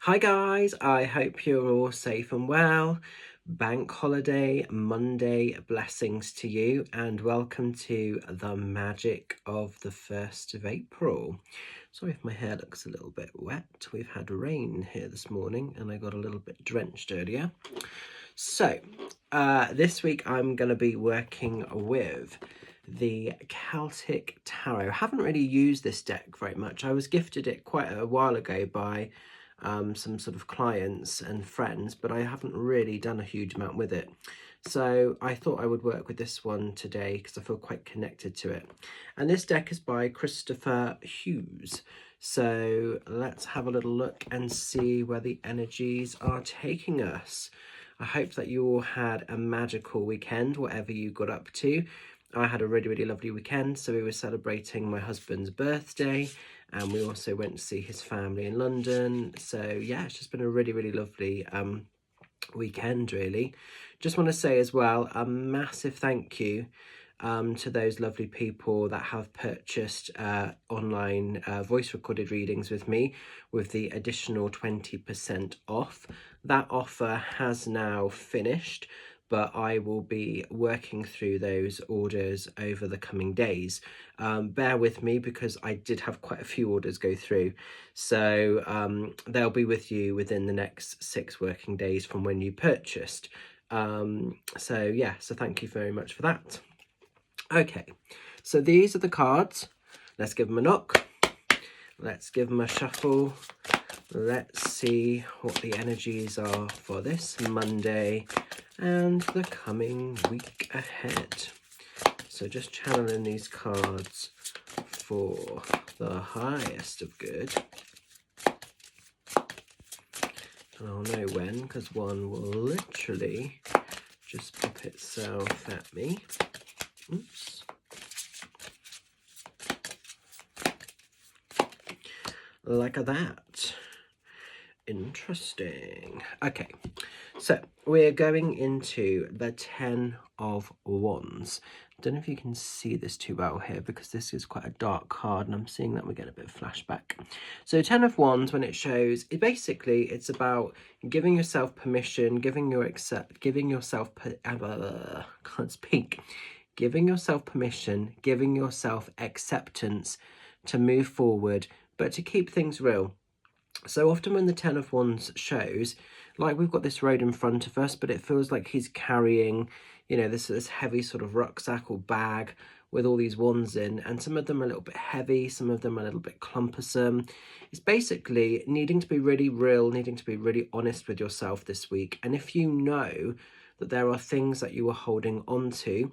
Hi guys, I hope you're all safe and well. Bank holiday Monday blessings to you and welcome to the magic of the 1st of April. Sorry if my hair looks a little bit wet. We've had rain here this morning and I got a little bit drenched earlier. So this week I'm going to be working with the Celtic Tarot. I haven't really used this deck very much. I was gifted it quite a while ago by some sort of clients and friends, but I haven't really done a huge amount with it. So I thought I would work with this one today because I feel quite connected to it. And this deck is by Christopher Hughes. So let's have a little look and see where the energies are taking us. I hope that you all had a magical weekend, whatever you got up to. I had a really lovely weekend. So we were celebrating my husband's birthday and we also went to see his family in London. So yeah, it's just been a really lovely weekend really. Just want to say as well, a massive thank you to those lovely people that have purchased online voice recorded readings with me with the additional 20% off. That offer has now finished, but I will be working through those orders over the coming days. Bear with me because I did have quite a few orders go through. So they'll be with you within the next 6 working days from when you purchased. So thank you very much for that. Okay, so these are the cards. Let's give them a knock. Let's give them a shuffle. Let's see what the energies are for this Monday and the coming week ahead. So just channeling these cards for the highest of good. And I'll know when, because one will literally just pop itself at me. Oops. Like that. Interesting. Okay, so we're going into the 10 of Wands. Don't know if you can see this too well here because this is quite a dark card and I'm seeing that we get a bit of flashback. So 10 of Wands, when it shows, it's about giving yourself permission, giving yourself permission, giving yourself acceptance to move forward, but to keep things real. So often when the 10 of Wands shows, like we've got this road in front of us, but it feels like he's carrying, you know, this heavy sort of rucksack or bag with all these wands in, and some of them are a little bit heavy, some of them are a little bit clumpersome. It's basically needing to be really real, needing to be really honest with yourself this week. And if you know that there are things that you are holding on to,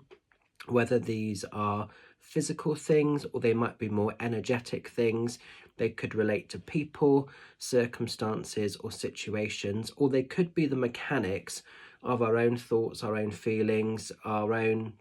whether these are physical things or they might be more energetic things, they could relate to people, circumstances or situations, or they could be the mechanics of our own thoughts, our own feelings, our own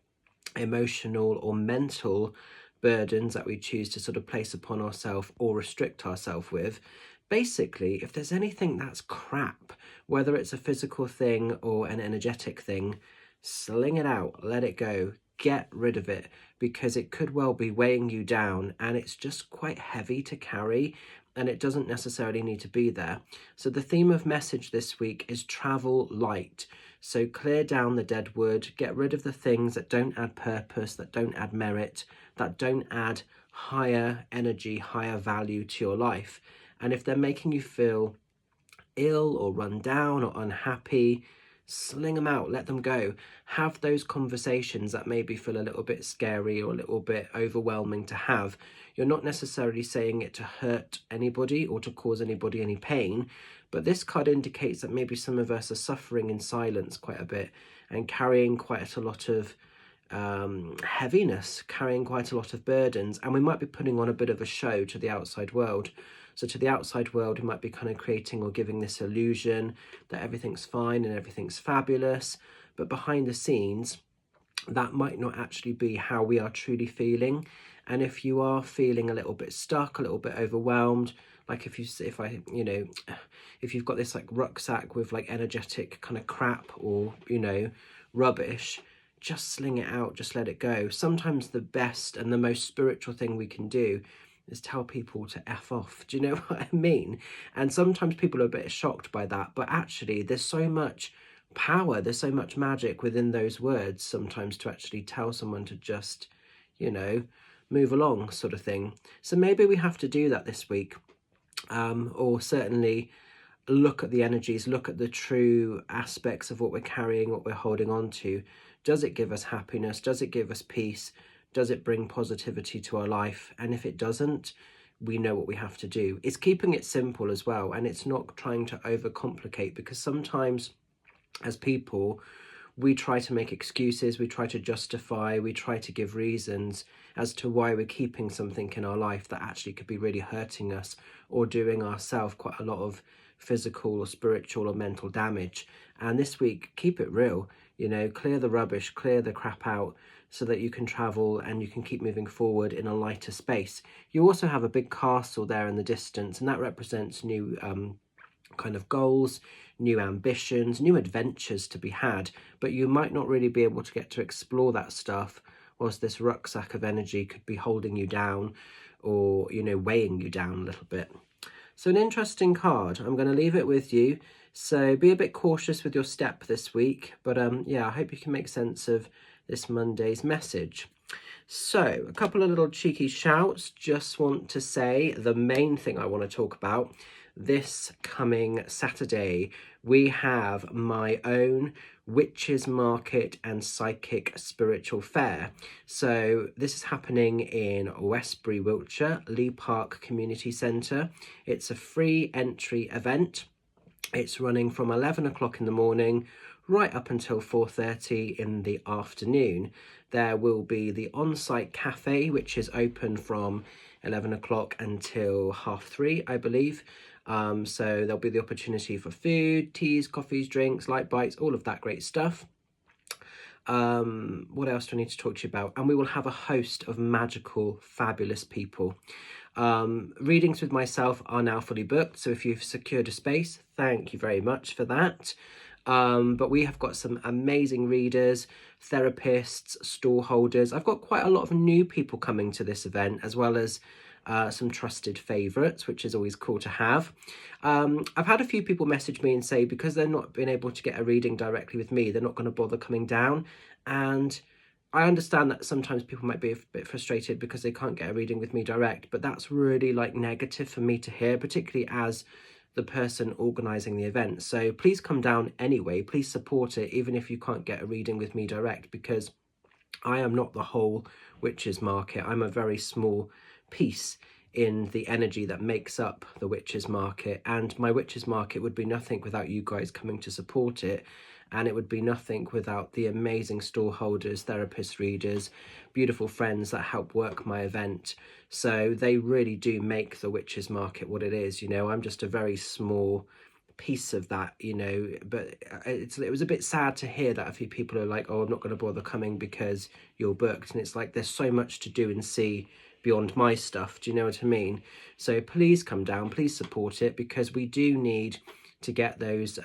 emotional or mental burdens that we choose to sort of place upon ourselves or restrict ourselves with. Basically, if there's anything that's crap, whether it's a physical thing or an energetic thing, sling it out, let it go, get rid of it, because it could well be weighing you down and it's just quite heavy to carry and it doesn't necessarily need to be there. So the theme of message this week is travel light. So clear down the dead wood, get rid of the things that don't add purpose, that don't add merit, that don't add higher energy, higher value to your life. And if they're making you feel ill or run down or unhappy, sling them out, let them go. Have those conversations that maybe feel a little bit scary or a little bit overwhelming to have. You're not necessarily saying it to hurt anybody or to cause anybody any pain, but this card indicates that maybe some of us are suffering in silence quite a bit and carrying quite a lot of heaviness, carrying quite a lot of burdens, and we might be putting on a bit of a show to the outside world. So to the outside world, we might be kind of creating or giving this illusion that everything's fine and everything's fabulous, but behind the scenes, that might not actually be how we are truly feeling. And if you are feeling a little bit stuck, a little bit overwhelmed, like if you've got this like rucksack with like energetic kind of crap or, you know, rubbish, just sling it out, just let it go. Sometimes the best and the most spiritual thing we can do is tell people to F off. Do you know what I mean? And sometimes people are a bit shocked by that, but actually there's so much power, there's so much magic within those words sometimes to actually tell someone to just, you know, move along, sort of thing. So maybe we have to do that this week, or certainly look at the energies, look at the true aspects of what we're carrying, what we're holding on to. Does it give us happiness? Does it give us peace? Does it bring positivity to our life? And if it doesn't, we know what we have to do. It's keeping it simple as well, and it's not trying to overcomplicate, because sometimes as people, we try to make excuses, we try to justify, we try to give reasons as to why we're keeping something in our life that actually could be really hurting us or doing ourselves quite a lot of physical or spiritual or mental damage. And this week, keep it real, you know, clear the rubbish, clear the crap out, so that you can travel and you can keep moving forward in a lighter space. You also have a big castle there in the distance, and that represents new kind of goals, new ambitions, new adventures to be had, but you might not really be able to get to explore that stuff whilst this rucksack of energy could be holding you down, or, you know, weighing you down a little bit. So an interesting card. I'm going to leave it with you. So be a bit cautious with your step this week, but yeah, I hope you can make sense of this Monday's message. So a couple of little cheeky shouts. Just want to say the main thing I want to talk about this coming Saturday, we have my own Witches Market and Psychic Spiritual Fair. So this is happening in Westbury, Wiltshire, Lee Park Community Centre. It's a free entry event. It's running from 11 o'clock in the morning right up until 4:30 in the afternoon. There will be the on-site cafe, which is open from 11 o'clock until 3:30, I believe. So there'll be the opportunity for food, teas, coffees, drinks, light bites, all of that great stuff. What else do I need to talk to you about? And we will have a host of magical, fabulous people. Readings with myself are now fully booked, so if you've secured a space, thank you very much for that. But we have got some amazing readers, therapists, stall holders. I've got quite a lot of new people coming to this event, as well as some trusted favourites, which is always cool to have. I've had a few people message me and say because they're not been able to get a reading directly with me, they're not going to bother coming down. And I understand that sometimes people might be a bit frustrated because they can't get a reading with me direct, but that's really like negative for me to hear, particularly as the person organising the event. So please come down anyway, please support it, even if you can't get a reading with me direct, because I am not the whole Witches Market. I'm a very small piece in the energy that makes up the Witches Market, and my Witches Market would be nothing without you guys coming to support it, and it would be nothing without the amazing stall holders, therapists, readers, beautiful friends that help work my event. So they really do make the Witches Market what it is. You know, I'm just a very small piece of that, you know, but it was a bit sad to hear that a few people are like, oh, I'm not going to bother coming because you're booked. And it's like, there's so much to do and see beyond my stuff. Do you know what I mean? So please come down, please support it, because we do need to get those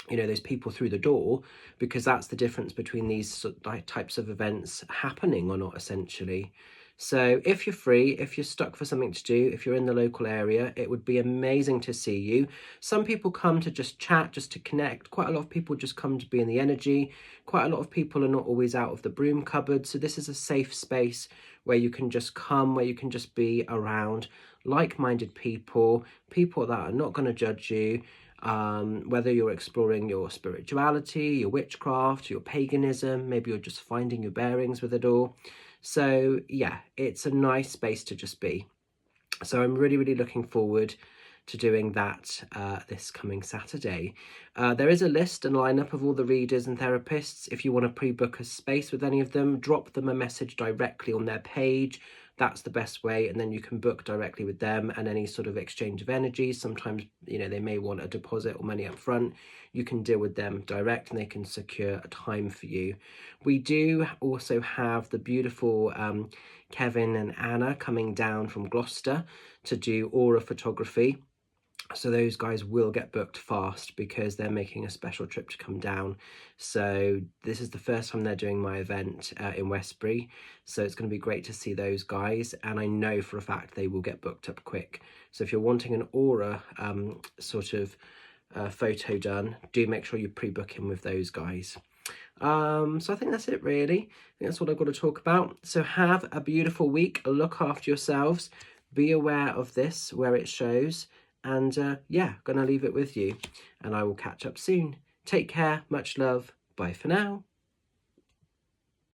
you know, those people through the door, because that's the difference between these types of events happening or not, essentially. So if you're free, if you're stuck for something to do, if you're in the local area, it would be amazing to see you. Some people come to just chat, just to connect. Quite a lot of people just come to be in the energy. Quite a lot of people are not always out of the broom cupboard. So this is a safe space where you can just come, where you can just be around like-minded people, people that are not going to judge you. Whether you're exploring your spirituality, your witchcraft, your paganism, maybe you're just finding your bearings with it all. So yeah, it's a nice space to just be. So I'm really, really looking forward to doing that this coming Saturday. There is a list and lineup of all the readers and therapists. If you want to pre-book a space with any of them, drop them a message directly on their page. That's the best way, and then you can book directly with them, and any sort of exchange of energies. Sometimes, you know, they may want a deposit or money up front. You can deal with them direct and they can secure a time for you. We do also have the beautiful Kevin and Anna coming down from Gloucester to do aura photography. So those guys will get booked fast because they're making a special trip to come down. So this is the first time they're doing my event in Westbury. So it's going to be great to see those guys. And I know for a fact they will get booked up quick. So if you're wanting an aura sort of photo done, do make sure you pre-book in with those guys. So I think that's it really. I think that's what I've got to talk about. So have a beautiful week. Look after yourselves. Be aware of this where it shows. And yeah, gonna leave it with you, and I will catch up soon. Take care, much love, bye for now.